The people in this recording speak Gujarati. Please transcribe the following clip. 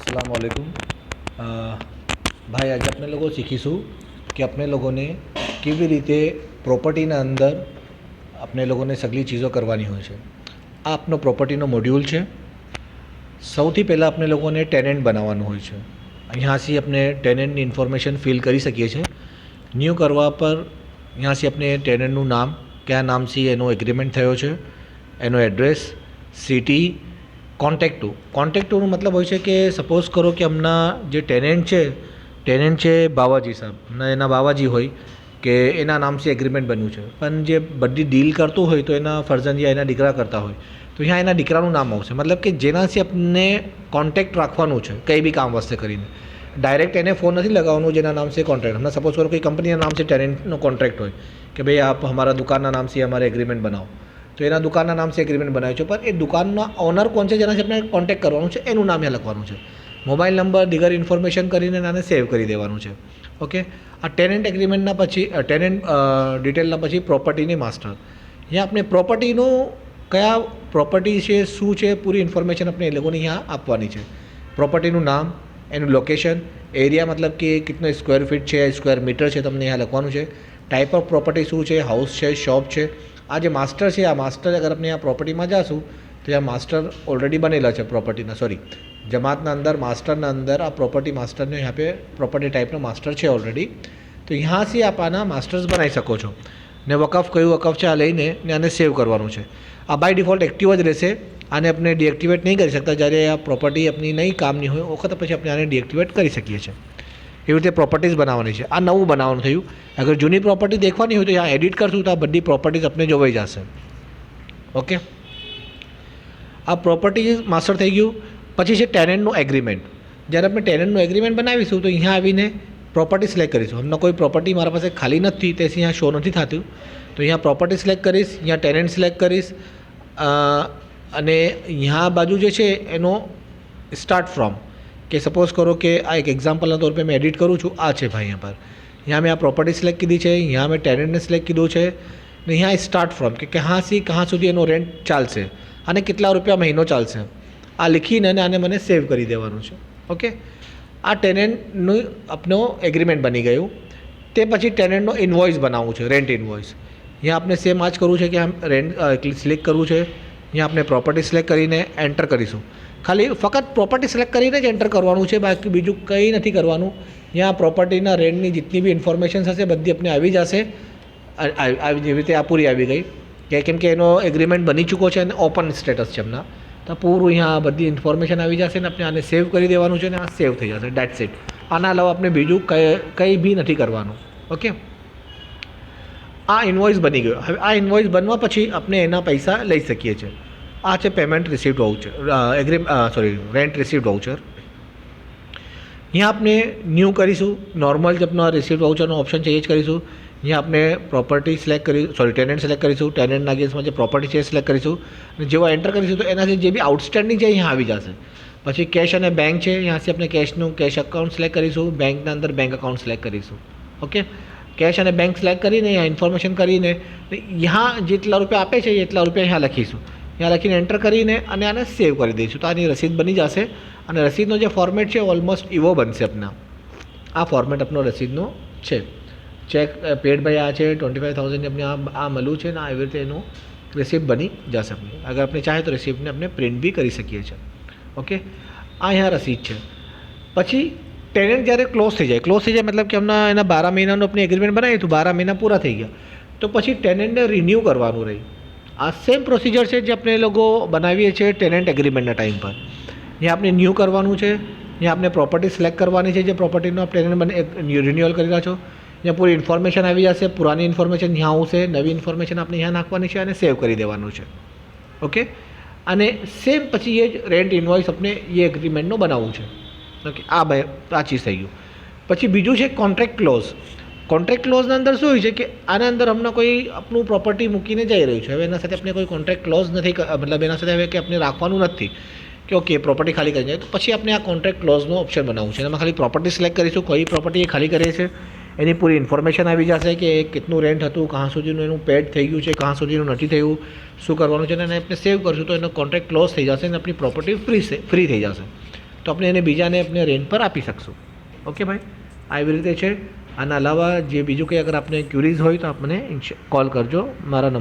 अस्सलाम वालेकुम। ભાઈ આજે આપણે લોકો શીખીશું કે આપણે લોકોને કેવી રીતે પ્રોપર્ટીના અંદર આપણે લોકોને સગલી ચીજો કરવાની હોય છે। આ આપનો પ્રોપર્ટીનો મોડ્યુલ છે। સૌથી પહેલાં આપણે લોકોને ટેનન્ટ બનાવવાનું હોય છે। અહીંયાથી આપણે ટેનન્ટની ઇન્ફોર્મેશન ફિલ કરી શકીએ છીએ। ન્યૂ કરવા પર અહીંયાથી આપણે ટેનન્ટનું નામ, કયા નામથી એનો એગ્રીમેન્ટ થયો છે, એનો એડ્રેસ, સિટી, કોન્ટેક્ટ ટુનો મતલબ હોય છે કે સપોઝ કરો કે હમણાં જે ટેનન્ટ છે બાવાજી સાહેબ, અને એના બાવાજી હોય કે એના નામથી એગ્રીમેન્ટ બન્યું છે, પણ જે બધી ડીલ કરતું હોય તો એના ફરજંદ યા એના દીકરા કરતા હોય તો અહીંયા એના દીકરાનું નામ આવશે। મતલબ કે જેનાથી આપણને કોન્ટેક્ટ રાખવાનું છે કંઈ બી કામ વાસ્તે કરીને, ડાયરેક્ટ એને ફોન નથી લગાવવાનું જેના નામ से કોન્ટ્रैक्ट। હમણાં સપોઝ કરો કોઈ કંપનીના નામ से ટેનન્ટનો કોન્ટ્रैक्ट હોય કે ભાઈ આપ हमारा દુકાનના નામ से हमारे એગ્રીમેન્ટ બનાવો, તો એના દુકાનના નામ से એગ્રીમેન્ટ બનાવ્યું છે, પણ એ દુકાનના ઓનર કોણ છે જેનાથી આપણે કોન્ટેક્ટ કરવાનું છે એનું નામ અહીંયા લખવાનું છે। મોબાઈલ નંબર દીગર ઇન્ફોર્મેશન કરીને આને સેવ કરી દેવાનું છે। ઓકે, આ ટેનન્ટ એગ્રીમેન્ટના પછી ટેનન્ટ ડિટેલના પછી પ્રોપર્ટીની માસ્ટર। અહીંયા આપણે પ્રોપર્ટીનું કયા પ્રોપર્ટી છે, શું છે, પૂરી ઇન્ફોર્મેશન આપણે એ લોકોને અહીંયા આપવાની છે। પ્રોપર્ટીનું નામ, એનું લોકેશન, એરિયા મતલબ કે કેટલો સ્ક્વેર ફીટ છે, સ્ક્વેર મીટર છે તમને અહીંયા લખવાનું છે। ટાઈપ ઓફ પ્રોપર્ટી શું છે, હાઉસ છે, શોપ છે। આ જે માસ્ટર છે, આ માસ્ટર અગર આપણે આ પ્રોપર્ટીમાં જાશું તો આ માસ્ટર ઓલરેડી બનેલા છે પ્રોપર્ટીના, સોરી જમાતના અંદર માસ્ટરના અંદર આ પ્રોપર્ટી માસ્ટરને यहाँ पे પ્રોપર્ટી ટાઈપનો માસ્ટર છે ઓલરેડી, તો અહીંયાથી આપ આના માસ્ટર્સ બનાવી શકો છો। ને વકફ કયું વકફ છે આ લઈને ને આને સેવ કરવાનું છે। આ બાય ડિફોલ્ટ એક્ટિવ જ રહેશે, આને આપણે ડીએક્ટિવેટ નહીં કરી શકતા। જ્યારે આ પ્રોપર્ટી આપણી નહીં કામની હોય વખત પછી આપણે આને ડીએક્ટિવેટ કરી શકીએ છીએ। એવી રીતે પ્રોપર્ટીઝ બનાવવાની છે। આ નવું બનાવવાનું થયું। અગર જૂની પ્રોપર્ટી દેખવાની હોય તો यहाँ એડિટ કરશું તો આ બધી પ્રોપર્ટીઝ આપણે જોવાઈ જશે। ઓકે, આ પ્રોપર્ટી માસ્ટર થઈ ગયું। પછી છે ટેનન્ટનું એગ્રીમેન્ટ। જ્યારે આપણે ટેનન્ટનું એગ્રીમેન્ટ બનાવીશું તો અહીંયા આવીને પ્રોપર્ટી સિલેક્ટ કરીશું। હમણાં કોઈ પ્રોપર્ટી મારા પાસે ખાલી નથી તેથી અહીંયા શો નથી થતું, તો અહીંયા પ્રોપર્ટી સિલેક્ટ કરીશ, અહીંયા ટેનન્ટ સિલેક્ટ કરીશ, અને यहाँ બાજુ જે છે એનો સ્ટાર્ટ ફ્રોમ કે સપોઝ કરો કે આ એક એક્ઝામ્પલના તौर पे मैं एडिट करूँ છું, આ છે ભાઈ यहाँ पर। यहाँ मैं આ પ્રોપર્ટી સિલેક્ટ કીધી છે, यहाँ मैं ટેનન્ટને સિલેક્ટ કીધું છે, ને यहाँ સ્ટાર્ટ ફ્રોમ કે કहाँથી કहाँ સુધી એનો રેન્ટ ચાલશે અને કેટલા રૂપિયા મહિનો ચાલશે આ લીખીને આને મને સેવ કરી દેવાનું છે। ઓકે, આ ટેનન્ટનું આપનો એગ્રીમેન્ટ બની ગયું। તે પછી ટેનન્ટનો ઇન્વોઇસ બનાવવું છે, રેન્ટ ઇન્વોઇસ। અહીંયા આપણે સેમ આ જ કરવું છે કે આમ રેન્ટ સિલેક્ટ કરવું છે। અહીંયા આપણે પ્રોપર્ટી સિલેક્ટ કરીને એન્ટર કરીશું। ખાલી ફક્ત પ્રોપર્ટી સિલેક્ટ કરીને જ એન્ટર કરવાનું છે, બાકી બીજું કંઈ નથી કરવાનું। અહીંયા પ્રોપર્ટીના રેન્ટની જેટલી બી ઇન્ફોર્મેશન હશે બધી આપણે આવી જશે। આવી જેવી રીતે આ પૂરી આવી ગઈ કે કેમ કે એનો એગ્રીમેન્ટ બની ચૂકો છે અને ઓપન સ્ટેટસ છે હમણાં, તો પૂરું અહીંયા બધી ઇન્ફોર્મેશન આવી જશે ને આપણે આને સેવ કરી દેવાનું છે ને આ સેવ થઈ જશે, ડેટ્સ ઇટ। આના અલાવા આપણે બીજું કંઈ બી નથી કરવાનું। ઓકે, આ ઇન્વોઇસ બની ગયો। હવે આ ઇન્વોઇસ બનવા પછી આપણે એના પૈસા લઈ શકીએ છીએ। આ છે payment receipt voucher, rent receipt voucher. અહીંયા આપણે ન્યૂ કરીશું, નોર્મલ જ આપનો રિસીપ્ટ વાઉચરનો ઓપ્શન છે એ જ કરીશું। અહીંયા આપણે પ્રોપર્ટી સિલેક્ટ કરીશું, ટેનન્ટ સિલેક્ટ કરીશું, ટેનન્ટના અગેન્સ્ટમાં જે પ્રોપર્ટી છે એ સિલેક્ટ કરીશું, અને જેવા એન્ટર કરીશું તો એનાથી જે બી આઉટસ્ટેન્ડિંગ છે અહીંયા આવી જશે। પછી કેશ અને બેંક છે, અહીંયાથી આપણે કેશ અકાઉન્ટ સિલેક્ટ કરીશું, બેંકના અંદર બેંક અકાઉન્ટ સિલેક્ટ કરીશું। ઓકે, કેશ અને બેંક સિલેક્ટ કરીને અહીંયા ઇન્ફોર્મેશન કરીને यहाँ જેટલા રૂપિયા આપે છે એટલા રૂપિયા અહીંયા લખીશું। यहाँ લખીને એન્ટર કરીને અને આને સેવ કરી દઈશું તો આની રસીદ બની જશે। અને રસીદનો જે ફોર્મેટ છે ઓલમોસ્ટ એવો બનશે આપણા। આ ફોર્મેટ આપણો રસીદનો છે। ચેક પેડ ભાઈ આ છે 25,000 આપણે આ મળ્યું છે ને આ એવી રીતે એનું રિસિપ્ટ બની જશે આપણી। અગર આપણે ચાहे તો રિસિપ્ટને આપણે પ્રિન્ટ બી કરી શકીએ છીએ। ઓકે, આ અહીંયા રસીદ છે। પછી ટેનન્ટ જ્યારે ક્લોઝ થઈ જાય મતલબ કે હમણાં એના 12 મહિનાનું આપણે એગ્રીમેન્ટ બનાવ્યું તો 12 મહિના પૂરા થઈ ગયા તો પછી ટેનન્ટને રિન્યૂ કરવાનું રહી। આ સેમ પ્રોસિજર છે જે આપણે લોકો બનાવીએ છીએ ટેનન્ટ એગ્રીમેન્ટના ટાઈમ પર। અહીંયા આપણે ન્યૂ કરવાનું છે, અહીંયા આપણે પ્રોપર્ટી સિલેક્ટ કરવાની છે, જે પ્રોપર્ટીનો આપણે ટેનન્ટ રિન્યુઅલ કરી રહ્યા છો। અહીંયા પૂરી ઇન્ફોર્મેશન આવી જશે, પુરાની ઇન્ફોર્મેશન અહીંયા આવશે, નવી ઇન્ફોર્મેશન આપણે અહીંયા નાખવાની છે અને સેવ કરી દેવાનું છે। ઓકે, અને સેમ પછી એ જ રેન્ટ ઇન્વોઇસ આપણે એ એગ્રીમેન્ટનો બનાવવું છે। ઓકે, આ ચીજ થઈ ગયું। પછી બીજું છે કોન્ટ્રાક્ટ ક્લોઝ। કોન્ટ્રાક્ટ ક્લોઝના અંદર શું હોય છે કે આના અંદર હમણાં કોઈ આપણું પ્રોપર્ટી મૂકીને જઈ રહ્યું છે, હવે એના સાથે આપણે કોઈ કોન્ટ્રાક્ટ ક્લોઝ નથી, મતલબ એના સાથે હવે કે આપણે રાખવાનું નથી કે ઓકે પ્રોપર્ટી ખાલી કરી જાય, તો પછી આપણે આ કોન્ટ્રાક્ટ ક્લોઝનો ઓપ્શન બનાવવું છે। એમાં ખાલી પ્રોપર્ટી સિલેક્ટ કરીશું, કઈ પ્રોપર્ટી એ ખાલી કરીએ છીએ એની પૂરી ઇન્ફોર્મેશન આવી જશે કે કેટલું રેન્ટ હતું, કहाँ સુધીનું એનું પેડ થઈ ગયું છે, કहाँ સુધીનું નથી થયું, શું કરવાનું છે, અને આપણે સેવ કરશું તો એનો કોન્ટ્રાક્ટ ક્લોઝ થઈ જશે અને આપણી પ્રોપર્ટી ફ્રી થઈ જશે। તો આપણે એને બીજાને આપણે રેન્ટ પર આપી શકશું. ઓકે ભાઈ, આ એવી રીતે છે. આના અલાવા જે બીજું કંઈ અગર આપને ક્યુરીઝ હોય તો આપને કોલ કરજો મારા નંબર